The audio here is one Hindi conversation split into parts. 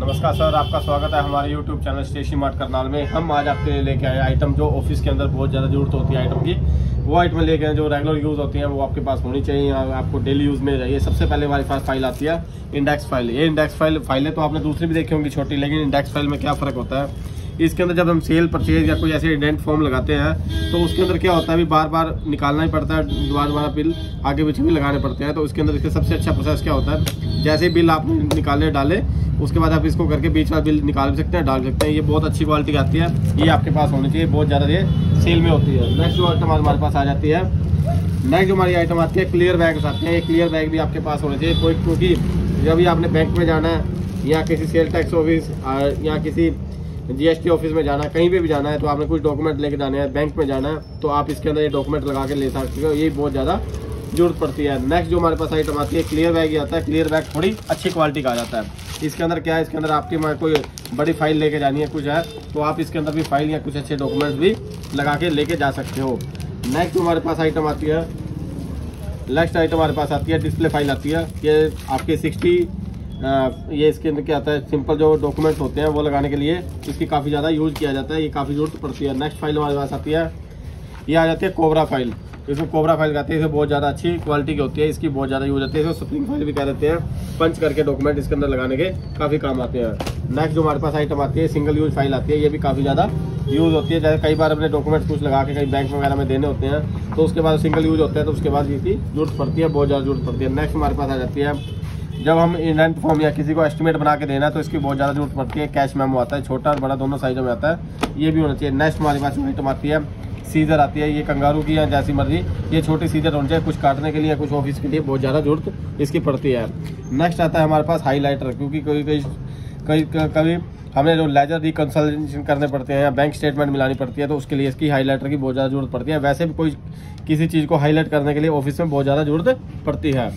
नमस्कार सर, आपका स्वागत है हमारे YouTube channel stationery mart Karnal में। हम आज आपके लिए लेके आए आइटम जो ऑफिस के अंदर बहुत ज़्यादा जरूरत होती है आइटम की, वो आइटम लेके आए जो रेगुलर यूज़ होती हैं, वो आपके पास होनी चाहिए, आपको डेली यूज़ में चाहिए। सबसे पहले हमारे पास फाइल आती है इंडेक्स फाइल। ये इंडेक्स फाइल है तो आपने दूसरी भी देखी होंगी छोटी, लेकिन इंडेक्स फाइल में क्या फ़र्क होता है, इसके अंदर जब हम सेल परचेज या कोई ऐसे इंडेंट फॉर्म लगाते हैं तो उसके अंदर क्या होता है, अभी बार बार निकालना ही पड़ता है, दोबारा बिल आगे पीछे भी लगाने पड़ते हैं। तो उसके अंदर इसका सबसे अच्छा प्रोसेस क्या होता है, जैसे बिल आप निकाले डाले उसके बाद आप इसको करके बीच वाला बिल निकाल भी सकते हैं, डाल सकते हैं। ये बहुत अच्छी क्वालिटी की आती है, ये आपके पास होनी चाहिए, बहुत ज़्यादा ये सेल में होती है। नेक्स्ट जो आइटम हमारे पास आ जाती है, नेक्स्ट जो हमारी आइटम आती है क्लियर बैग्स आते हैं। ये क्लियर बैग भी आपके पास होने चाहिए कोई, क्योंकि जब भी आपने बैंक में जाना है या किसी सेल टैक्स ऑफिस या किसी GST ऑफिस में जाना है, कहीं भी जाना है तो आपने कुछ डॉक्यूमेंट लेके जाने हैं, बैंक में जाना है तो आप इसके अंदर ये डॉक्यूमेंट लगा के ले सकते हो। ये बहुत ज़्यादा जरूरत पड़ती है। नेक्स्ट जो हमारे पास आइटम आती है क्लियर बैग ही आता है। क्लियर बैग थोड़ी अच्छी क्वालिटी का आ जाता है। इसके अंदर क्या है, इसके अंदर आपकी कोई बड़ी फाइल लेके जानी है कुछ है तो आप इसके अंदर भी फाइल या कुछ अच्छे डॉक्यूमेंट्स भी लगा के लेके जा सकते हो। नेक्स्ट हमारे पास आइटम आती है, नेक्स्ट आइटम हमारे पास आती है डिस्प्ले फाइल आती है। ये आपके 60 ये इसके अंदर क्या आता है, सिंपल जो डॉक्यूमेंट्स होते हैं वो लगाने के लिए इसकी काफ़ी ज़्यादा यूज़ किया जाता है, ये काफ़ी जरूरत पड़ती है। नेक्स्ट फाइल हमारे पास आती है, ये आ जाती है कोबरा फाइल। इसको कोबरा फाइल कहते हैं, इसे बहुत ज़्यादा अच्छी क्वालिटी की होती है, इसकी बहुत ज़्यादा यूज होती है। इसको स्प्रिंग फाइल भी कह देते हैं, पंच करके डॉक्यूमेंट इसके अंदर लगाने के काफ़ी काम आते हैं। नेक्स्ट जो हमारे पास आइटम आती है सिंगल यूज फाइल आती है, ये भी काफ़ी ज़्यादा यूज़ होती है। जैसे कई बार अपने डॉक्यूमेंट्स कुछ लगा के कहीं बैंक वगैरह में देने होते हैं तो उसके बाद सिंगल यूज होता है, तो उसके बाद इसकी जरूरत पड़ती है, बहुत ज़्यादा जरूरत पड़ती है। नेक्स्ट हमारे पास आ जाती है, जब हम इंडेंट फॉर्म या किसी को एस्टिमेट बना के देना तो इसकी बहुत ज़्यादा जरूरत पड़ती है। कैश मेमो आता है, छोटा और बड़ा दोनों साइजों में आता है, ये भी होना चाहिए। नेक्स्ट हमारे पास आइटम आती है सीजर आती है, ये कंगारू की या जैसी मर्जी, ये छोटी सीजर होनी चाहिए, कुछ काटने के लिए कुछ ऑफिस के लिए बहुत ज़्यादा जरूरत इसकी पड़ती है। नेक्स्ट आता है हमारे पास हाईलाइटर, क्योंकि कभी हमें जो लेजर रिकंसल्टेशन करने पड़ते हैं या बैंक स्टेटमेंट मिलानी पड़ती है तो उसके लिए इसकी हाईलाइटर की बहुत ज़्यादा जरूरत पड़ती है। वैसे भी कोई किसी चीज़ को हाईलाइट करने के लिए ऑफिस में बहुत ज़्यादा जरूरत पड़ती है।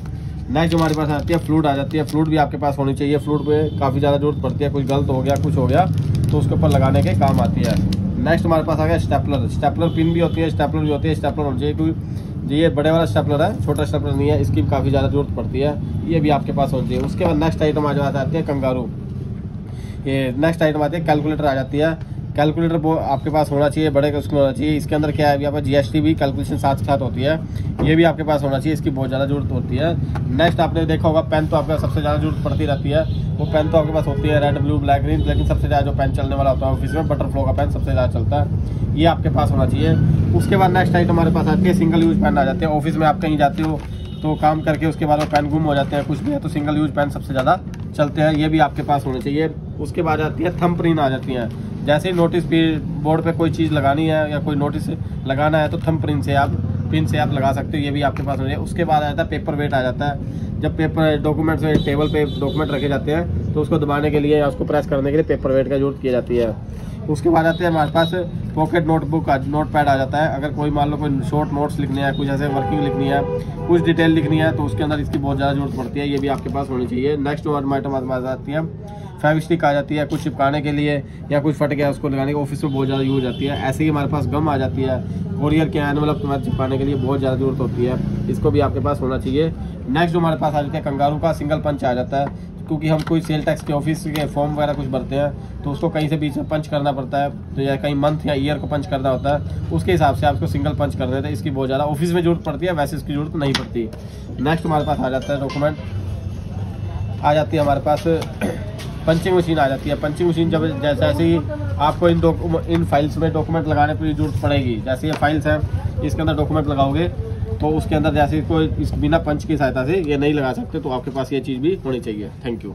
नेक्स्ट हमारे पास आती है फ्लूट आ जाती है, फ्लूट भी आपके पास होनी चाहिए। फ्लूट में काफ़ी ज़्यादा जरूरत पड़ती है, कुछ गलत हो गया कुछ हो गया तो उसके ऊपर लगाने के काम आती है। नेक्स्ट हमारे पास आ गया स्टेपलर। स्टेपलर पिन भी होती है, स्टेपलर भी होती है। स्टेपलर होनी चाहिए, क्योंकि ये बड़े वाला स्टेपलर है, छोटा स्टेपलर नहीं है, इसकी काफ़ी ज़्यादा जरूरत पड़ती है, ये भी आपके पास होनी चाहिए। उसके बाद नेक्स्ट आइटम आ जाती है कंगारू। ये नेक्स्ट आइटम आती है कैलकुलेटर आ जाती है। कैलकुलेटर वो आपके पास होना चाहिए, बड़े का उसमें होना चाहिए। इसके अंदर क्या है, यहाँ पर GST भी कैलकुलेशन साथ साथ होती है, ये भी आपके पास होना चाहिए, इसकी बहुत ज़्यादा जरूरत होती है। नेक्स्ट आपने देखा होगा पेन, तो आपके सबसे ज़्यादा जरूरत पड़ती रहती है। वो पेन तो आपके पास होती है रेड ब्लू ब्लैक ग्रीन, लेकिन सबसे ज़्यादा जो पेन चलने वाला होता है ऑफिस में बटरफ्लो का पेन सबसे ज़्यादा चलता है, ये आपके पास होना चाहिए। उसके बाद नेक्स्ट आइटम हमारे पास आती है सिंगल यूज पेन आ जाते हैं। ऑफिस में आप कहीं जाते हो तो काम करके उसके बाद वो पेन गुम हो जाते हैं कुछ भी है, तो सिंगल यूज पेन सबसे ज़्यादा चलते हैं, ये भी आपके पास होने चाहिए। उसके बाद आती है थंब प्रिंट आ जाती हैं। जैसे नोटिस बोर्ड पे कोई चीज़ लगानी है या कोई नोटिस लगाना है तो थंब प्रिंट से आप पिन से आप लगा सकते हो, ये भी आपके पास होना चाहिए। उसके बाद आ जाता है पेपर वेट आ जाता है। जब पेपर डॉक्यूमेंट्स टेबल पे डॉक्यूमेंट रखे जाते हैं तो उसको दबाने के लिए या उसको प्रेस करने के लिए पेपर वेट का जरूरत की जाती है। उसके बाद आते हैं हमारे पास पॉकेट नोटबुक नोट पैड आ जाता है। अगर कोई मान लो कोई शॉर्ट नोट्स लिखने हैं, कुछ ऐसे वर्किंग लिखनी है, कुछ डिटेल लिखनी है तो उसके अंदर इसकी बहुत ज़्यादा जरूरत पड़ती है, ये भी आपके पास होनी चाहिए। नेक्स्ट आइटम आ जाती है फेविस्टिक आ जाती है, कुछ चिपकाने के लिए या कुछ फट गया उसको लगाने के ऑफिस में बहुत ज़्यादा यूज आती है। ऐसे ही हमारे पास गम आ जाती है, कोरियर के एनवेलप तुम्हारे चिपकाने के लिए बहुत ज़्यादा जरूरत होती है, इसको भी आपके पास होना चाहिए। नेक्स्ट जो हमारे पास आ जाता है कंगारू का सिंगल पंच आ जाता है, क्योंकि हम कोई सेल टैक्स के ऑफिस के फॉर्म वगैरह कुछ भरते हैं तो उसको कहीं से बीच में पंच करना पड़ता है, तो या कहीं मंथ या ईयर को पंच करना होता है, उसके हिसाब से आपको सिंगल पंच कर देते हैं। इसकी बहुत ज़्यादा ऑफिस में जरूरत पड़ती है, वैसे इसकी जरूरत नहीं पड़ती। नेक्स्ट हमारे पास आ जाता है डॉक्यूमेंट आ जाती है हमारे पास पंचिंग मशीन आ जाती है। पंचिंग मशीन जब जैसे ही आपको इन फाइल्स में डॉक्यूमेंट लगाने की जरूरत पड़ेगी, जैसे ये फाइल्स हैं इसके अंदर डॉक्यूमेंट लगाओगे तो उसके अंदर जैसे कोई इस बिना पंच की सहायता से ये नहीं लगा सकते, तो आपके पास ये चीज़ भी होनी चाहिए। Thank you.